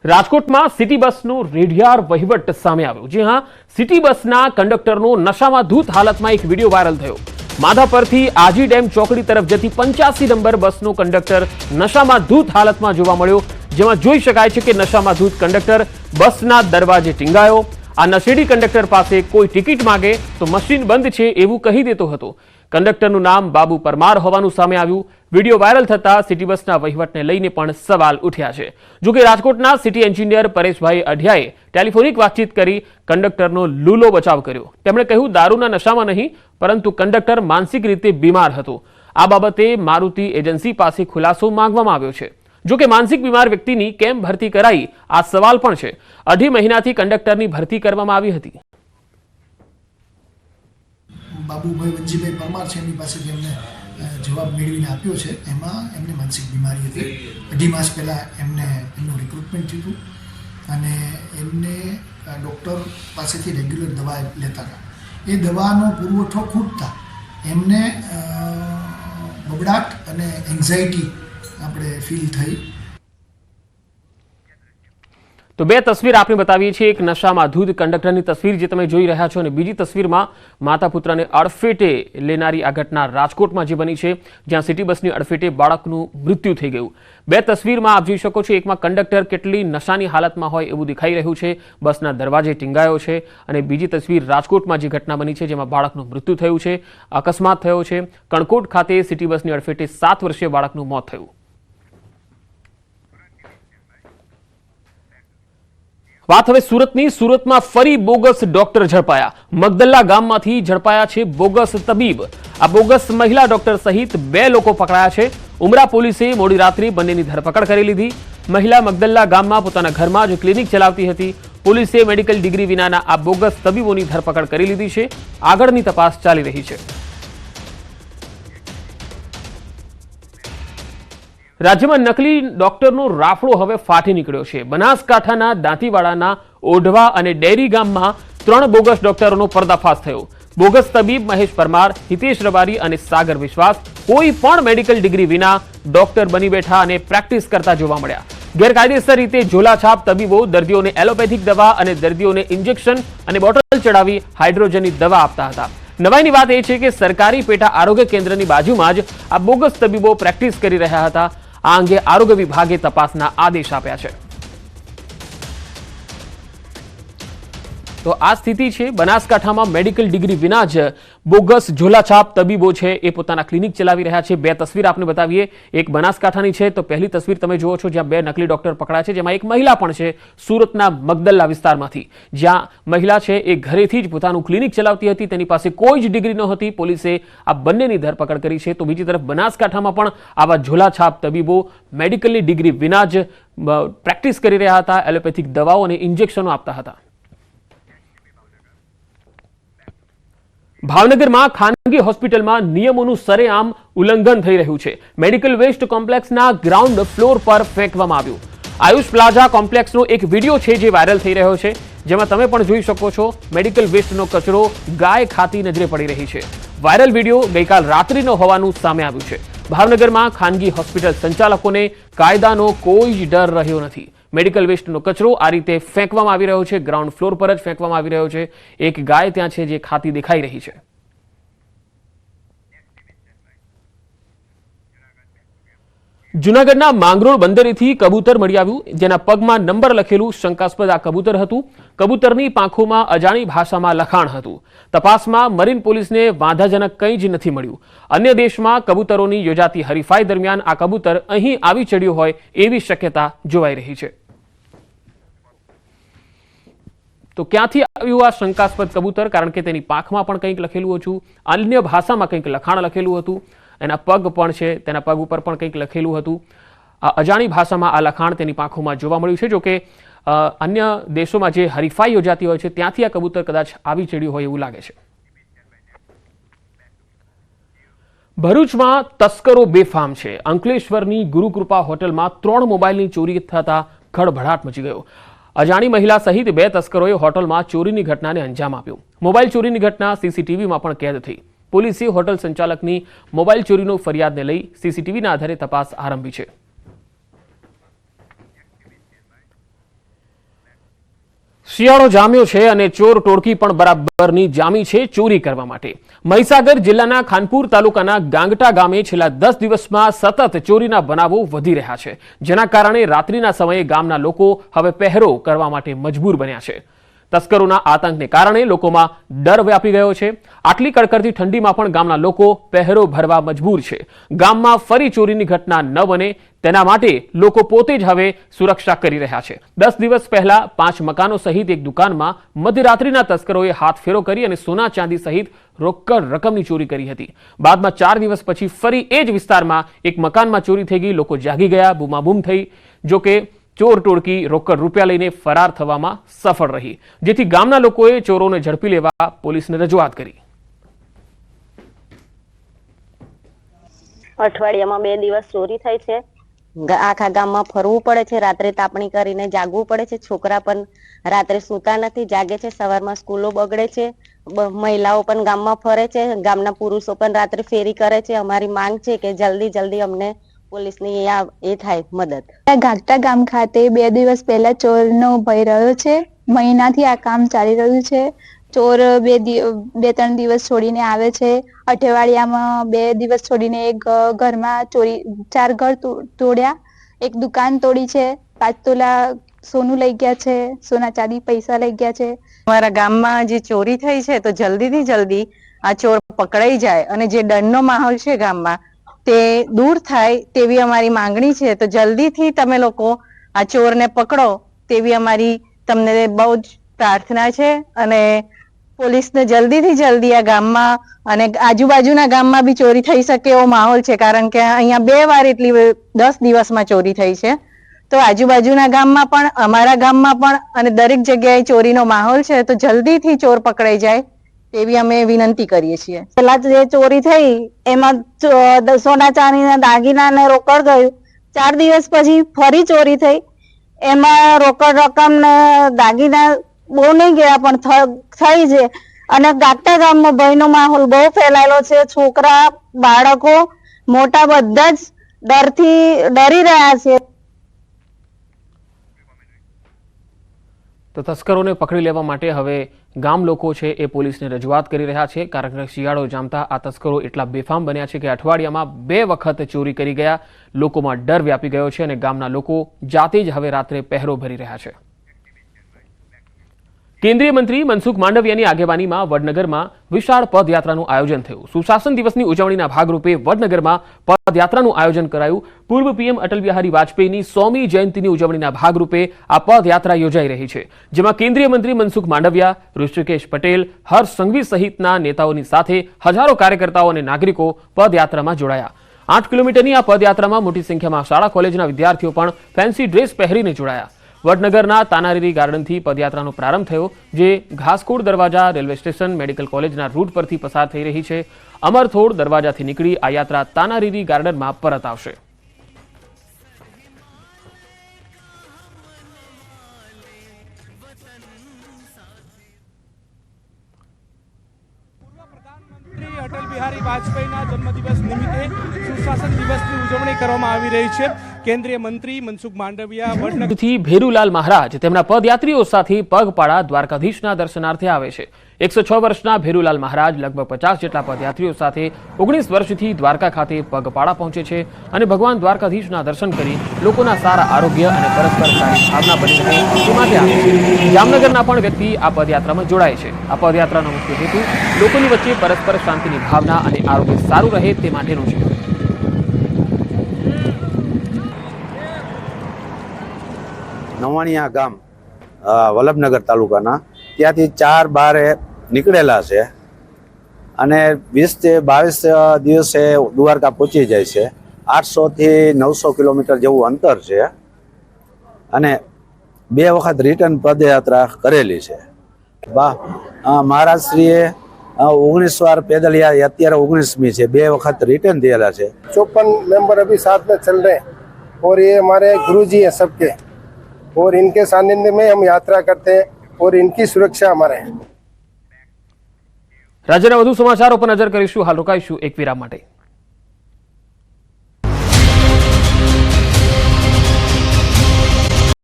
રાજકોટમાં સિટી બસનું રેડિયાર વહીવટ સામે આવ્યો। જી હા, સિટી બસના કંડક્ટરનો નશામાં ધૂત હાલતમાં એક વિડીયો વાયરલ થયો। માધાપરથી આજી ડેમ ચોકડી તરફ જતી 85 નંબર બસનો કંડક્ટર નશામાં ધૂત હાલતમાં જોવા મળ્યો, જેમાં જોઈ શકાય છે કે નશામાં ધૂત કંડક્ટર બસના દરવાજે ટીંગાયો। આ નશેડી કંડક્ટર પાસે કોઈ ટિકિટ માંગે તો મશીન બંધ છે એવું કહી દેતો હતો। કંડક્ટરનું નામ બાબુ પરમાર હોવાનું સામે આવ્યું। વિડીયો વાયરલ થતા સિટી બસના વહીવટને લઈને પણ સવાલ ઉઠ્યા છે। જો કે રાજકોટના સિટી એન્જિનિયર પરેશભાઈ અઢિયાએ ટેલિફોનિક વાતચીત કરી કંડક્ટરનો લૂલો બચાવ કર્યો। તેમણે કહ્યું, દારૂના નશામાં નહીં પરંતુ કંડક્ટર માનસિક રીતે બીમાર હતો। આ બાબતે મારુતિ એજન્સી પાસે ખુલાસો માંગવામાં આવ્યો છે। જો કે માનસિક બીમાર વ્યક્તિની કેમ ભરતી કરાઈ આ સવાલ પણ છે। 2.5 મહિનાથી કંડક્ટરની ભરતી કરવામાં આવી હતી। બાબુભાઈ વંજીભાઈ પરમાર છે, એમની પાસેથી એમને જવાબ મેળવીને આપ્યો છે। એમાં એમને માનસિક બીમારી હતી। 2.5 માસ પહેલાં એમનું રિક્રુટમેન્ટ થયું અને એમને ડૉક્ટર પાસેથી રેગ્યુલર દવા લેતા હતા। એ દવાનો પુરવઠો ખૂટતા એમને બબડાટ અને એન્ઝાયટી આપણે ફીલ થઈ। તો બે તસવીર આપણે બતાવીએ છીએ। એક નશામાં ધૂત કંડક્ટરની તસવીર જે તમે જોઈ રહ્યા છો અને બીજી તસવીરમાં માતા પુત્રને અડફેટે લેનારી આ ઘટના રાજકોટમાં જે બની છે, જ્યાં સિટી બસની અડફેટે બાળકનું મૃત્યુ થઈ ગયું। બે તસવીરમાં આપ જોઈ શકો છો। એકમાં કંડક્ટર કેટલી નશાની હાલતમાં હોય એવું દેખાઈ રહ્યું છે, બસના દરવાજે ટીંગાયો છે, અને બીજી તસવીર રાજકોટમાં જે ઘટના બની છે જેમાં બાળકનું મૃત્યુ થયું છે, અકસ્માત થયો છે। કણકોટ ખાતે સિટી બસની અડફેટે 7 વર્ષીય બાળકનું મોત થયું। વાત હવે સુરતની। સુરતમાં ફરી બોગસ ડોક્ટર ઝડપાયા। મગદલ્લા ગામમાંથી ઝડપાયા છે બોગસ તબીબ। આ બોગસ મહિલા ડોક્ટર સહિત 2 લોકો પકડાયા છે। ઉમરા પોલીસે મોડી રાત્રે બંનેની ધરપકડ કરી લીધી। મહિલા મગદલ્લા ગામમાં પોતાના ઘરમાં જ ક્લિનિક ચલાવતી હતી। પોલીસે મેડિકલ ડિગ્રી વિનાના આ બોગસ તબીબોની ધરપકડ કરી લીધી છે। આગળની તપાસ ચાલી રહી છે। રાજ્યમાં નકલી ડોક્ટરનો રાફડો હવે ફાટી નીકળ્યો છે। બનાસકાંઠાના દાંતીવાડાના ઓઢવા અને ડેરી ગામમાં 3 બોગસ ડોક્ટરોનો પર્દાફાશ થયો। બોગસ તબીબ મહેશ પરમાર, હિતેશ રબારી અને સાગર વિશ્વાસ કોઈ પણ મેડિકલ ડિગ્રી વિના ડોક્ટર બની બેઠા અને પ્રેક્ટિસ કરતા જોવા મળ્યા। ગેરકાયદેસર રીતે ઝોલાછાપ તબીબો દર્દીઓને એલોપેથિક દવા અને દર્દીઓને ઇન્જેક્શન અને બોટલ ચડાવી હાઇડ્રોજનની દવા આપતા હતા। નવાઈની વાત એ છે કે સરકારી પેટા આરોગ્ય કેન્દ્રની બાજુમાં જ આ બોગસ તબીબો પ્રેક્ટિસ કરી રહ્યા હતા। આ અંગે આરોગ્ય વિભાગે તપાસના આદેશ આપ્યા છે। તો આ સ્થિતિ છે। બનાસકાંઠામાં મેડિકલ ડિગ્રી વિના જ બોગસ ઝોલાછાપ તબીબો છે એ પોતાના ક્લિનિક ચલાવી રહ્યા છે। બે તસવીર આપને બતાવીએ। એક બનાસકાંઠાની છે તો પહેલી તસવીર તમે જુઓ છો જ્યાં 2 નકલી ડોક્ટર પકડાયા છે, જેમાં એક મહિલા પણ છે સુરતના મગદલ્લા વિસ્તારમાંથી, જ્યાં મહિલા છે એ ઘરેથી જ પોતાનું ક્લિનિક ચલાવતી હતી। તેની પાસે કોઈ જ ડિગ્રી નહોતી। પોલીસે આ બંનેની ધરપકડ કરી છે। તો બીજી તરફ બનાસકાંઠામાં પણ આવા ઝોલાછાપ તબીબો મેડિકલની ડિગ્રી વિના જ પ્રેક્ટિસ કરી રહ્યા હતા, એલોપેથિક દવાઓ અને ઇન્જેક્શનો આપતા હતા। ભાવનગરમાં ખાનગી હોસ્પિટલમાં નિયમોનું સરેઆમ ઉલ્લંઘન થઈ રહ્યું છે। મેડિકલ વેસ્ટ કોમ્પ્લેક્સના ગ્રાઉન્ડ ફ્લોર પર ફેંકવામાં આવ્યું। આયુષ પ્લાઝા કોમ્પ્લેક્સનો એક વિડીયો છે જે વાયરલ થઈ રહ્યો છે, જેમાં તમે પણ જોઈ શકો છો મેડિકલ વેસ્ટનો કચરો ગાય ખાતી નજરે પડી રહી છે। વાયરલ વિડીયો ગઈકાલ રાત્રિનો હોવાનું સામે આવ્યું છે। ભાવનગરમાં ખાનગી હોસ્પિટલ સંચાલકોને કાયદાનો કોઈ જ ડર રહ્યો નથી। મેડિકલ વેસ્ટનો કચરો આ રીતે ફેંકવામાં આવી રહ્યો છે, ગ્રાઉન્ડ ફ્લોર પર જ ફેંકવામાં આવી રહ્યો છે। એક ગાય ત્યાં છે જે ખાતી દેખાઈ રહી છે। જૂનાગઢના માંગરોળ બંદરેથી કબૂતર મળી આવ્યું, જેના પગમાં નંબર લખેલું શંકાસ્પદ આ કબૂતર હતું। કબૂતરની પાંખોમાં અજાણી ભાષામાં લખાણ હતું। તપાસમાં મરીન પોલીસને વાંધાજનક કંઈ જ નથી મળ્યું। અન્ય દેશમાં કબૂતરોની યોજાતી હરીફાઈ દરમિયાન આ કબૂતર અહીં આવી ચડ્યું હોય એવી શક્યતા જોવાઈ રહી છે। તો ક્યાંથી આવ્યું આ શંકાસ્પદ કબૂતર? કારણ કે તેની પાંખમાં પણ કંઈક લખેલું હતું, અન્ય ભાષામાં કંઈક લખાણ લખેલું હતું, એના પગ પણ છે, તેના પગ ઉપર પણ કંઈક લખેલું હતું। આ અજાણી ભાષામાં આ લખાણ તેની પાંખોમાં જોવા મળ્યું છે। જો કે અન્ય દેશોમાં જે હરીફાઈ યોજાતી હોય છે ત્યાંથી આ કબૂતર કદાચ આવી ચડ્યું હોય એવું લાગે છે। ભરૂચમાં તસ્કરો બેફામ છે। અંકલેશ્વરની ગુરુકૃપા હોટલમાં 3 મોબાઈલની ચોરી થતા ખળભળાટ મચી ગયો। અજાણી મહિલા સહિત 2 તસ્કરોએ હોટલમાં ચોરીની ઘટનાને અંજામ આપ્યો। મોબાઈલ ચોરીની ઘટના સીસીટીવીમાં પણ કેદ થઈ। પોલીસે હોટલ સંચાલકની મોબાઈલ ચોરીનો ફરિયાદને લઈ સીસીટીવીના આધારે તપાસ આરંભી છે। શિયાળો જામ્યો છે અને ચોર ટોળકી પણ બરાબરની જામી છે ચોરી કરવા માટે. મહીસાગર જિલ્લાના ખાનપુર તાલુકાના ગાંગટા ગામે છેલ્લા 10 દિવસમાં સતત ચોરીના બનાવો વધી રહ્યા છે, જેના કારણે રાત્રિના સમયે ગામના લોકો હવે પહેરો કરવા માટે મજબૂર બન્યા છે. તસ્કરોના આતંકને કારણે લોકોમાં ડર વ્યાપી ગયો છે. આટલી કડકડતી ઠંડીમાં પણ ગામના લોકો પહેરો ભરવા મજબૂર છે. ગામમાં ફરી ચોરીની ઘટના ન બને તેના માટે લોકો પોતે જ હવે સુરક્ષા કરી રહ્યા છે. 10 દિવસ પહેલા 5 મકાનો સહિત એક દુકાનમાં મધ્યરાત્રિના તસ્કરોએ હાથફેરો કરી અને સોના ચાંદી સહિત રોકડ રકમની ચોરી કરી હતી. બાદમાં 4 દિવસ પછી ફરી એ જ વિસ્તારમાં એક મકાનમાં ચોરી થઈ ગઈ. લોકો જાગી ગયા, બૂમાબૂમ થઈ. જોકે ચોર ટોળકી રોકડ રૂપિયા લઈને ફરાર થવામાં સફળ રહી, જેથી ગામના લોકોએ ચોરોને ઝડપી લેવા પોલીસને રજૂઆત કરી. અઠવાડિયામાં 2 દિવસ ચોરી થઈ છે. આખા ગામમાં ફરવું પડે છે, રાત્રે તાપણી કરીને જાગવું પડે છે. છોકરા પણ રાત્રે સૂતા નથી, જાગે છે. સવારમાં સ્કૂલો બગડે છે. મહિલાઓ પણ ગામમાં ફરે છે. ગામના પુરુષો પણ રાત્રે ફેરી કરે છે. અમારી માંગ છે કે જલ્દી અમને પોલીસની એ થાય મદદ. ગાગટા ગામ ખાતે 2 દિવસ પહેલા ચોરનો ભય રહ્યો છે. મહિનાથી આ કામ ચાલી રહ્યું છે. ચોર 2-3 દિવસ છોડીને આવે છે. અઠવાડિયામાં 2 દિવસ છોડીને એક ઘરમાં ચોરી 4 ઘર તોડ્યા, એક દુકાન તોડી છે. 5 તોલા સોનું લઈ ગયા છે, સોના ચાંદી પૈસા લઈ ગયા છે. અમારા ગામમાં જે ચોરી થઈ છે તો જલ્દીથી જલ્દી આ ચોર પકડાઈ જાય અને જે ડરનો માહોલ છે ગામમાં તે દૂર થાય તેવી અમારી માંગણી છે. તો જલ્દીથી તમે લોકો આ ચોરને પકડો તેવી અમારી તમને બહુ જ પ્રાર્થના છે. અને પોલીસને જલ્દીથી જલ્દી આ ગામમાં અને આજુબાજુના ગામમાં બી ચોરી થઈ શકે એવો માહોલ છે, કારણ કે અહીંયા 2 વાર એટલી 10 દિવસમાં ચોરી થઈ છે. તો આજુબાજુના ગામમાં પણ અમારા ગામમાં પણ અને દરેક જગ્યાએ ચોરીનો માહોલ છે. તો જલ્દીથી ચોર પકડાઈ જાય તેવી અમે વિનંતી કરીએ છીએ. પેલા જે ચોરી થઈ એમાં સોના ચાંદીના દાગીના ને રોકડ ગયું. 4 દિવસ પછી ફરી ચોરી થઈ, એમાં રોકડ રકમ ને દાગીના બહુ નહીં ગયા પણ થઈ છે. અને ગાગટા ગામમાં ભયનો માહોલ બહુ ફેલાયેલો છે. છોકરા, બાળકો, મોટા બધા જ ડરી રહ્યા છે. તો તસ્કરોને પકડી લેવા માટે હવે ગામ લોકો છે એ પોલીસને રજૂઆત કરી રહ્યા છે, કારણ કે શિયાળો જામતા આ તસ્કરો એટલા બેફામ બન્યા છે કે અઠવાડિયામાં 2 વખત ચોરી કરી ગયા. લોકોમાં ડર વ્યાપી ગયો છે અને ગામના લોકો જાતે જ હવે રાત્રે પહેરો ભરી રહ્યા છે. કેન્દ્રીય મંત્રી મનસુખ માંડવિયાની આગેવાનીમાં વડનગરમાં વિશાળ પદયાત્રાનું આયોજન થયું. સુશાસન દિવસની ઉજવણીના ભાગરૂપે વડનગરમાં પદયાત્રાનું આયોજન કરાયું. પૂર્વ પીએમ અટલ બિહારી વાજપેયીની 100મી જયંતિની ઉજવણીના ભાગરૂપે આ પદયાત્રા યોજાઈ રહી છે, જેમાં કેન્દ્રીય મંત્રી મનસુખ માંડવિયા, ઋષિકેશ પટેલ, હર્ષ સંઘવી સહિતના નેતાઓની સાથે હજારો કાર્યકર્તાઓ અને નાગરિકો પદયાત્રામાં જોડાયા. 8 કિલોમીટરની આ પદયાત્રામાં મોટી સંખ્યામાં શાળા કોલેજના વિદ્યાર્થીઓ પણ ફેન્સી ડ્રેસ પહેરીને જોડાયા. વડનગરના તાનારીરી ગાર્ડનથી પદયાત્રાનો પ્રારંભ થયો, જે ઘાસકોડ દરવાજા રેલવે સ્ટેશન મેડિકલ કોલેજના રૂટ પરથી પસાર થઈ રહી છે. અમરથોડ દરવાજાથી નીકળી આ યાત્રા તાનારીરી ગાર્ડનમાં પરત આવશે. પ્રધાનમંત્રી અટલ બિહારી વાજપેયીના જન્મદિવસ નિમિત્તે સુશાસન દિવસની ઉજવણી કરવામાં આવી રહી છે. કેન્દ્રીય મંત્રી મનસુખ માંડવિયા વડનગરથી ભેરુલાલ મહારાજ તેમના પદયાત્રીઓ સાથે પગપાળા દ્વારકાધીશના દર્શનાર્થે આવે છે. 106 વર્ષના ભેરુલાલ મહારાજ લગભગ 50 જેટલા પદયાત્રીઓ સાથે 19 વર્ષથી દ્વારકા ખાતે પગપાળા પહોંચે છે અને ભગવાન દ્વારકાધીશના દર્શન કરી લોકોના સારા આરોગ્ય અને પરસ્પર સારી ભાવના બની રહે તે માટે આવે છે. જામનગરના પણ વ્યક્તિ આ પદયાત્રામાં જોડાય છે. આ પદયાત્રાનો મુખ્ય હેતુ લોકોની વચ્ચે પરસ્પર શાંતિની ભાવના અને આરોગ્ય સારું રહે તે માટેનો છે. નવાણિયા ગામ વલ્લભનગર તાલુકાના ત્યાંથી 4/12 નીકળેલા છે અને 20 થી 22 દિવસે દ્વારકા પહોંચી જાય છે. 800 થી 900 કિલોમીટર જેવું અંતર છે અને 2 વખત રિટર્ન પદયાત્રા કરેલી છે. મહારાજશ્રીએ 19 વાર पैदल या અત્યારે 19મી છે. 2 વખત રિટર્न दिया છે. 54 मेंबर अभी साथ में चल रहे हैं और ये हमारे गुरुजी हैं सबके, और इनके सानिध्य में हम यात्रा करते हैं और इनकी सुरक्षा हमारे हैं. રાજ્યના વધુ સમાચારો પર નજર કરીશું. હાલ રોકાઈશું એક વિરામ માટે.